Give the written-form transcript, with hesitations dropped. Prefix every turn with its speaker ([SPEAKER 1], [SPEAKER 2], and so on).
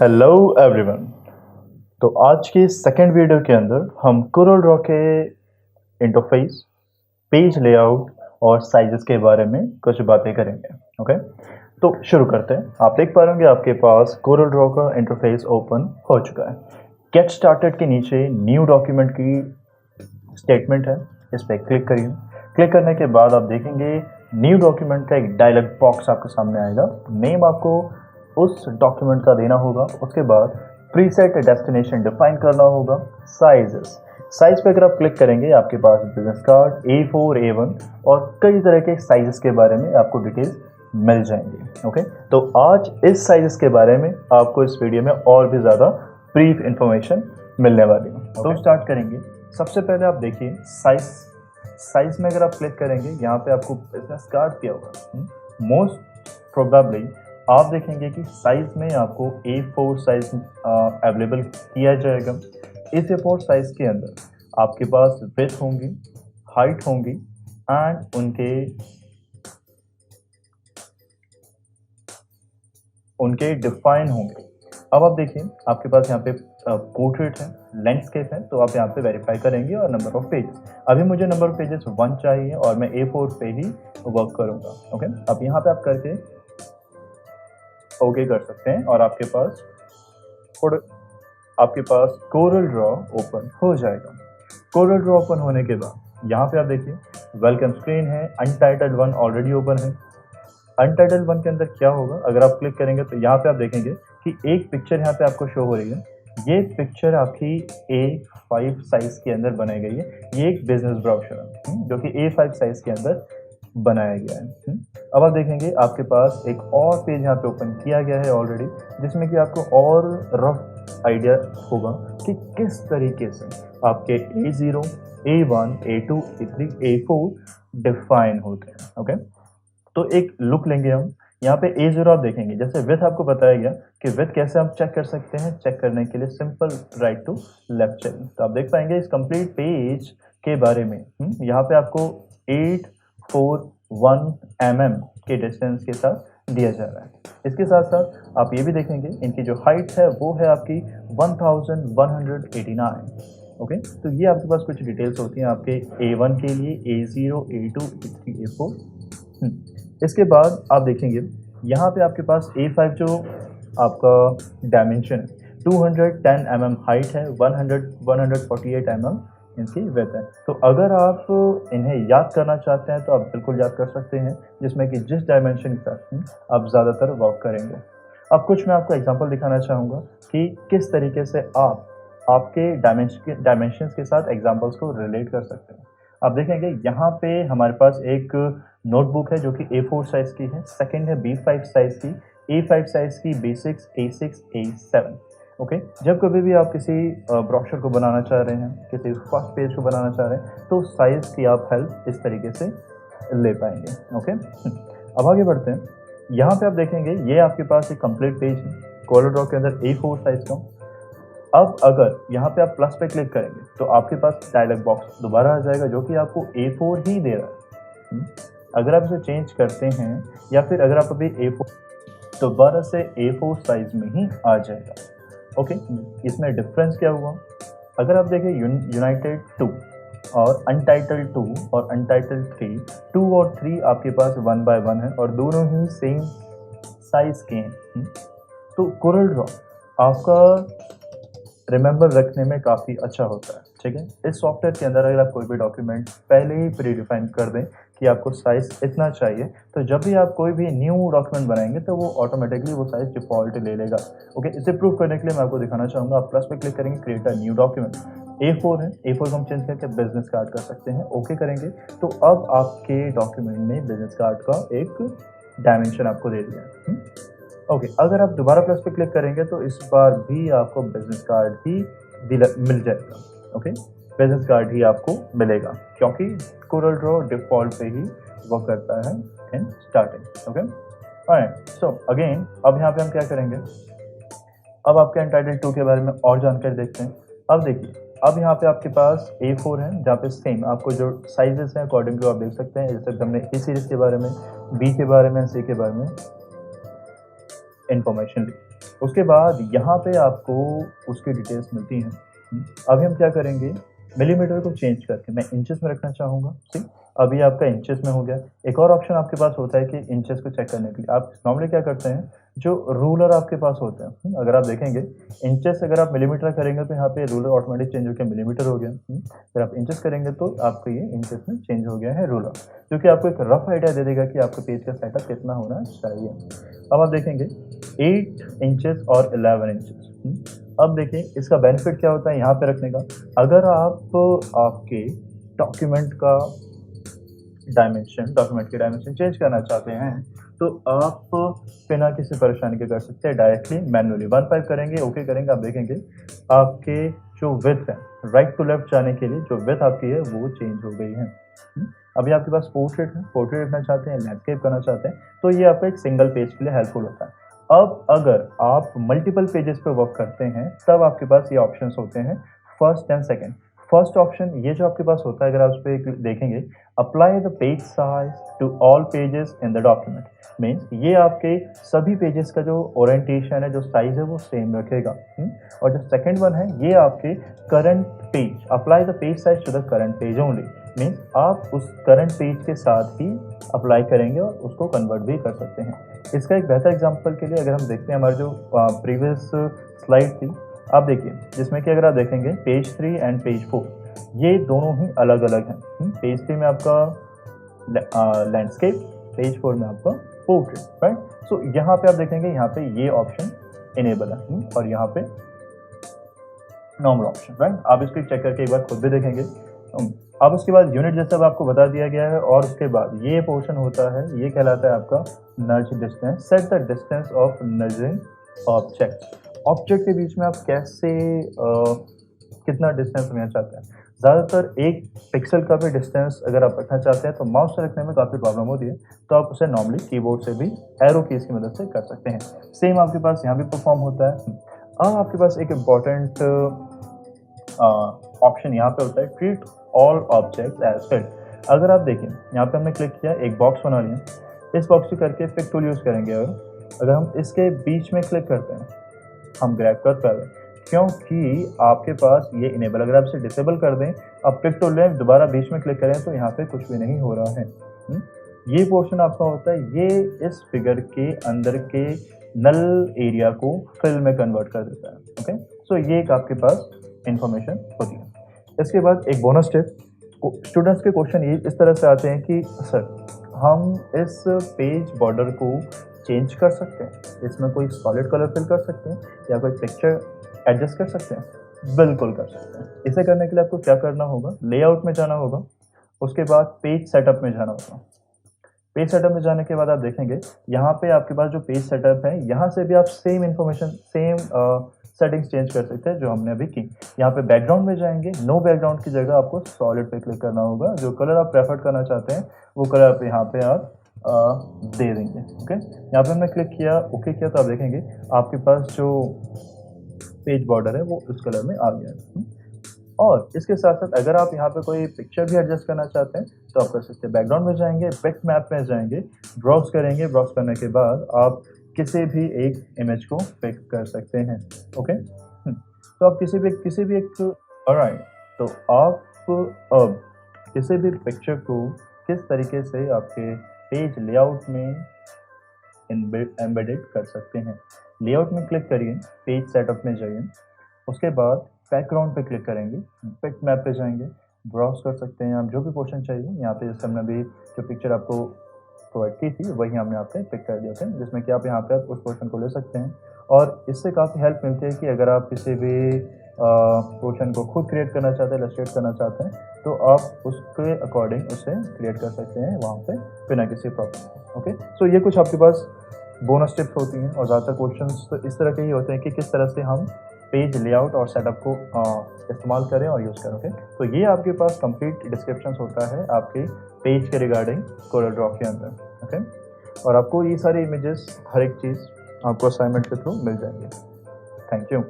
[SPEAKER 1] Hello everyone. तो आज के सेकंड वीडियो के अंदर हम कोरल ड्रॉ के इंटरफेस, पेज लेआउट और साइजेस के बारे में कुछ बातें करेंगे। ओके, तो शुरू करते हैं। आप देख पा रहे होंगे आपके पास कोरल ड्रॉ का इंटरफेस ओपन हो चुका है। गेट स्टार्टेड के नीचे न्यू डॉक्यूमेंट की स्टेटमेंट है, इस पर क्लिक करिए। क्लिक करने के बाद आप देखेंगे न्यू डॉक्यूमेंट का एक डायलॉग बॉक्स आपके सामने आएगा। नेम आपको उस डॉक्यूमेंट का देना होगा। उसके बाद प्रीसेट डेस्टिनेशन डिफाइन करना होगा। साइज पे अगर आप क्लिक करेंगे आपके पास बिजनेस कार्ड A4, A1 और कई तरह के साइजेस के बारे में आपको डिटेल्स मिल जाएंगे। ओके, तो आज इस साइजेस के बारे में आपको इस वीडियो में और भी ज़्यादा ब्रीफ इंफॉर्मेशन मिलने वाली है। तो स्टार्ट करेंगे। सबसे पहले आप देखिए साइज में अगर आप क्लिक करेंगे यहाँ पे आपको बिजनेस कार्ड दिया होगा। मोस्ट प्रोबेबली आप देखेंगे कि साइज में आपको A4 साइज अवेलेबल किया जाएगा। इस A4 साइज के अंदर आपके पास विड्थ होंगी, हाइट होंगी एंड उनके डिफाइन होंगे। अब आप देखिए आपके पास यहाँ पे पोर्ट्रेट है, लैंडस्केप है, तो आप यहाँ पे वेरीफाई करेंगे और नंबर ऑफ पेजेस। अभी मुझे नंबर ऑफ पेजेस 1 चाहिए और मैं A4 पे ही वर्क करूँगा। ओके, अब यहाँ पे आप करके ओके कर सकते हैं और आपके पास कोरल ड्रॉ ओपन हो जाएगा। कोरल ड्रॉ ओपन होने के बाद यहाँ पे आप देखिए वेलकम स्क्रीन है, अनटाइटल्ड 1 ऑलरेडी ओपन है। अनटाइटल्ड 1 के अंदर क्या होगा, अगर आप क्लिक करेंगे तो यहाँ पे आप देखेंगे कि एक पिक्चर यहाँ पे आपको शो हो रही है। ये पिक्चर आपकी A5 साइज के अंदर बनाई गई है। ये एक बिजनेस ब्राउचर है जो कि A5 साइज के अंदर बनाया गया है। अब आप देखेंगे आपके पास एक और पेज यहाँ पे ओपन किया गया है ऑलरेडी, जिसमें कि आपको और रफ आइडिया होगा कि किस तरीके से आपके A0, A1, A2, A3, A4 define होते हैं। ओके, तो एक लुक लेंगे हम। यहाँ पे A0 आप देखेंगे, जैसे विथ आपको बताया गया कि विथ कैसे हम चेक कर सकते हैं। चेक करने के लिए simple right to left check. तो आप देख पाएंगे इस कंप्लीट पेज के बारे में यहाँ पे आपको 841 mm के डिस्टेंस के साथ दिया जा रहा है। इसके साथ साथ आप ये भी देखेंगे इनकी जो हाइट है वो है आपकी 1189। ओके, तो ये आपके पास कुछ डिटेल्स होती हैं आपके A1 के लिए, A0, A2, A3, A4। इसके बाद आप देखेंगे यहाँ पे आपके पास A5 जो आपका डायमेंशन 210 mm हाइट है, 148 mm इनकी विड्थ है। तो अगर आप इन्हें याद करना चाहते हैं तो आप बिल्कुल याद कर सकते हैं, जिसमें कि जिस डायमेंशन के साथ आप ज़्यादातर वर्क करेंगे। अब कुछ मैं आपको एग्जांपल दिखाना चाहूँगा कि किस तरीके से आप आपके डायमेंशंस के साथ एग्जांपल्स को रिलेट कर सकते हैं। आप देखेंगे यहाँ पे हमारे पास एक नोटबुक है जो कि A4 साइज़ की है। सेकंड है B5 साइज़ की, A5 साइज़ की, B6, A6, A7। ओके, जब कभी भी आप किसी ब्रोशर को बनाना चाह रहे हैं, किसी फर्स्ट पेज को बनाना चाह रहे हैं, तो साइज़ की आप हेल्प इस तरीके से ले पाएंगे। ओके, अब आगे बढ़ते हैं। यहाँ पे आप देखेंगे ये आपके पास एक कंप्लीट पेज है कोरल ड्रॉ के अंदर A4 साइज़ का। अब अगर यहाँ पे आप प्लस पे क्लिक करेंगे तो आपके पास डायलॉग बॉक्स दोबारा आ जाएगा जो कि आपको A4 ही दे रहा है। अगर आप इसे चेंज करते हैं या फिर अगर आप अभी A4 दोबारा से A4 साइज में ही आ जाएगा। ओके, इसमें डिफरेंस क्या हुआ, अगर आप देखें यूनाइटेड 2 और अनटाइटल्ड 2 और अनटाइटल्ड 3, 2 और 3 आपके पास 1 by 1 है और दोनों ही सेम साइज के हैं। तो कोरल ड्रॉ आपका रिमेंबर रखने में काफ़ी अच्छा होता है। ठीक है, इस सॉफ्टवेयर के अंदर अगर आप कोई भी डॉक्यूमेंट पहले ही प्री डिफाइन कर दें कि आपको साइज़ इतना चाहिए, तो जब भी आप कोई भी न्यू डॉक्यूमेंट बनाएंगे तो वो ऑटोमेटिकली वो साइज़ डिफ़ॉल्ट ले लेगा। ओके, इसे प्रूव करने के लिए मैं आपको दिखाना चाहूँगा। आप प्लस पे क्लिक करेंगे, create a new document. A4 है, A4 को हम चेंज करके बिजनेस कार्ड कर सकते हैं। ओके करेंगे तो अब आपके डॉक्यूमेंट ने बिजनेस कार्ड का एक डायमेंशन आपको दे दिया है। ओके, अगर आप दोबारा प्लस पे क्लिक करेंगे तो इस बार भी आपको बिजनेस कार्ड ही मिल जाएगा। ओके, बिजनेस कार्ड ही आपको मिलेगा क्योंकि कोरल ड्रॉ डिफ़ॉल्ट पे ही वर्क करता है in starting. Okay, alright, so again अब यहाँ पे हम क्या करेंगे, अब आपके अनटाइटल्ड 2 के बारे में और जानकारी देखते हैं। अब देखिए, अब यहाँ पे आपके पास A4 है जहाँ पे सेम आपको जो साइजेस हैं अकॉर्डिंग टू आप देख सकते हैं। जैसे हमने A सीरीज़ के बारे में, B के बारे में, C के बारे में इंफॉर्मेशन ली। उसके बाद यहाँ पे आपको उसकी डिटेल्स मिलती हैं। अभी हम क्या करेंगे, मिलीमीटर को चेंज करके मैं इंचेस में रखना चाहूँगा। ठीक, अभी आपका इंचेस में हो गया। एक और ऑप्शन आपके पास होता है कि इंचेस को चेक करने के लिए आप नॉर्मली क्या करते हैं, जो रूलर आपके पास होता है, अगर आप देखेंगे इंचेस अगर आप मिलीमीटर करेंगे तो यहाँ पे रूलर ऑटोमेटिक चेंज होकर मिलीमीटर हो गया। अगर आप इंचेस करेंगे तो आपको ये इंचेस में चेंज हो गया है रूलर, जो कि आपको एक रफ आइडिया दे देगा कि आपके पेज का सेटअप कितना होना चाहिए। अब आप देखेंगे 8 इंचेस और 11 इंचेस। अब देखिए इसका बेनिफिट क्या होता है यहाँ पे रखने का। अगर आप आपके डॉक्यूमेंट के डायमेंशन चेंज करना चाहते हैं तो आप बिना किसी परेशानी के कर सकते हैं, डायरेक्टली मैन्युअली 1.5 करेंगे, ओके करेंगे, आप देखेंगे आपके जो विड्थ है राइट टू लेफ्ट जाने के लिए जो विड्थ आपकी है वो चेंज हो गई है। अभी आपके पास पोर्ट्रेट है, पोर्ट्रेट रखना चाहते हैं, लैंडस्केप करना चाहते हैं, तो ये आपका एक सिंगल पेज के लिए हेल्पफुल होता है। अब अगर आप मल्टीपल पेजेस पे वर्क करते हैं तब आपके पास ये ऑप्शंस होते हैं first and second. First option ये जो आपके पास होता है, अगर आप उस पर देखेंगे, apply the page size to all pages in the document, means ये आपके सभी पेजेस का जो ओरिएंटेशन है, जो साइज है वो सेम रखेगा। और जो सेकंड वन है ये आपके current page, apply the page size to the current page only, means आप उस करंट पेज के साथ ही अप्लाई करेंगे और उसको कन्वर्ट भी कर सकते हैं। इसका एक बेहतर एग्जांपल के लिए अगर हम देखते हैं हमारे जो प्रीवियस स्लाइड थी, आप देखिए जिसमें कि अगर आप देखेंगे पेज 3 एंड पेज 4 ये दोनों ही अलग अलग हैं। पेज 3 में आपका लैंडस्केप, पेज 4 में आपका पोर्ट्रेट, राइट। सो यहाँ पे आप देखेंगे यहाँ पे ये ऑप्शन इनेबल है और यहाँ पे नॉर्मल ऑप्शन, राइट। आप इसको चेक करके एक बार खुद भी देखेंगे। अब उसके बाद यूनिट जैसा अब आपको बता दिया गया है और उसके बाद ये पोर्शन होता है, ये कहलाता है आपका नज distance. Set the distance of nudging object के बीच में आप कैसे कितना डिस्टेंस रखना चाहते हैं। ज़्यादातर एक पिक्सल का भी डिस्टेंस अगर आप रखना चाहते हैं तो माउस से रखने में काफ़ी प्रॉब्लम होती है, तो आप उसे नॉर्मली कीबोर्ड से भी एरो कीज की मदद से कर सकते हैं। सेम आपके पास यहाँ भी परफॉर्म होता है। अब आपके पास एक इम्पॉर्टेंट ऑप्शन यहाँ पे होता है, treat all objects as filled. अगर आप देखें यहाँ पे हमने क्लिक किया, एक बॉक्स बना लिया, इस बॉक्स को करके पिक टूल यूज़ करेंगे और अगर हम इसके बीच में क्लिक करते हैं हम ग्रैब कर पा रहे हैं, क्योंकि आपके पास ये इनेबल, अगर आप इसे डिसेबल कर दें, अब पिक टूल लें दोबारा बीच में क्लिक करें तो यहाँ पे कुछ भी नहीं हो रहा है। ये पोर्शन आपका होता है, ये इस फिगर के अंदर के नल एरिया को फिल में कन्वर्ट कर देता है। ओके, सो ये एक आपके पास इंफॉर्मेशन होती है। इसके बाद एक बोनस टिप, स्टूडेंट्स के क्वेश्चन ये इस तरह से आते हैं कि सर हम इस पेज बॉर्डर को चेंज कर सकते हैं, इसमें कोई सॉलिड कलर फिल कर सकते हैं या कोई पिक्चर एडजस्ट कर सकते हैं। बिल्कुल कर सकते हैं। इसे करने के लिए आपको क्या करना होगा, लेआउट में जाना होगा, उसके बाद पेज सेटअप में जाना होगा। पेज सेटअप में जाने के बाद आप देखेंगे यहाँ पे आपके पास जो पेज सेटअप है, यहाँ से भी आप same information, same settings change कर सकते हैं जो हमने अभी की। यहाँ पे बैकग्राउंड में जाएंगे, नो बैकग्राउंड की जगह आपको सॉलिड पे क्लिक करना होगा। जो कलर आप प्रेफर करना चाहते हैं वो कलर आप यहाँ पे आप दे देंगे। ओके, यहाँ पे हमने क्लिक किया, ओके किया, तो आप देखेंगे आपके पास जो पेज बॉर्डर है वो उस कलर में आ गया है। और इसके साथ साथ अगर आप यहाँ पे कोई पिक्चर भी एडजस्ट करना चाहते हैं तो आप कर सकते हैं। बैकग्राउंड में जाएंगे, पिक मैप में जाएंगे, ब्राउज करेंगे, ब्राउज करने के बाद आप किसी भी एक इमेज को पिक कर सकते हैं। ओके, तो आप किसी भी एक ऑलराइट, तो आप अब किसी भी पिक्चर को किस तरीके से आपके पेज लेआउट में एम्बेडेड कर सकते हैं। लेआउट में क्लिक करिए, पेज सेटअप में जाइए, उसके बाद बैकग्राउंड पे क्लिक करेंगे, पिक मैप पे जाएंगे, ब्राउज कर सकते हैं आप जो भी पोर्शन चाहिए। यहाँ पे जैसे हमने अभी जो पिक्चर आपको प्रोवाइड की थी वही हमने यहाँ पे पिक कर दिया था, जिसमें कि आप यहाँ पे उस पोर्शन को ले सकते हैं। और इससे काफ़ी हेल्प मिलती है कि अगर आप किसी भी पोर्शन को खुद क्रिएट करना चाहते हैं, इलस्ट्रेट करना चाहते हैं, तो आप उसके अकॉर्डिंग उसे क्रिएट कर सकते हैं वहाँ पे बिना किसी प्रॉब्लम के। ओके, सो ये कुछ आपके पास बोनस टिप्स होती हैं और ज़्यादातर क्वेश्चंस तो इस तरह के ही होते हैं कि किस तरह से हम पेज लेआउट और सेटअप को इस्तेमाल करें और यूज़ करें। ओके, तो ये आपके पास कंप्लीट डिस्क्रिप्शन होता है आपके पेज के रिगार्डिंग कोरल ड्रॉ के अंदर। ओके, और आपको ये सारी इमेजेस हर एक चीज़ आपको असाइनमेंट के थ्रू मिल जाएंगे। Thank you.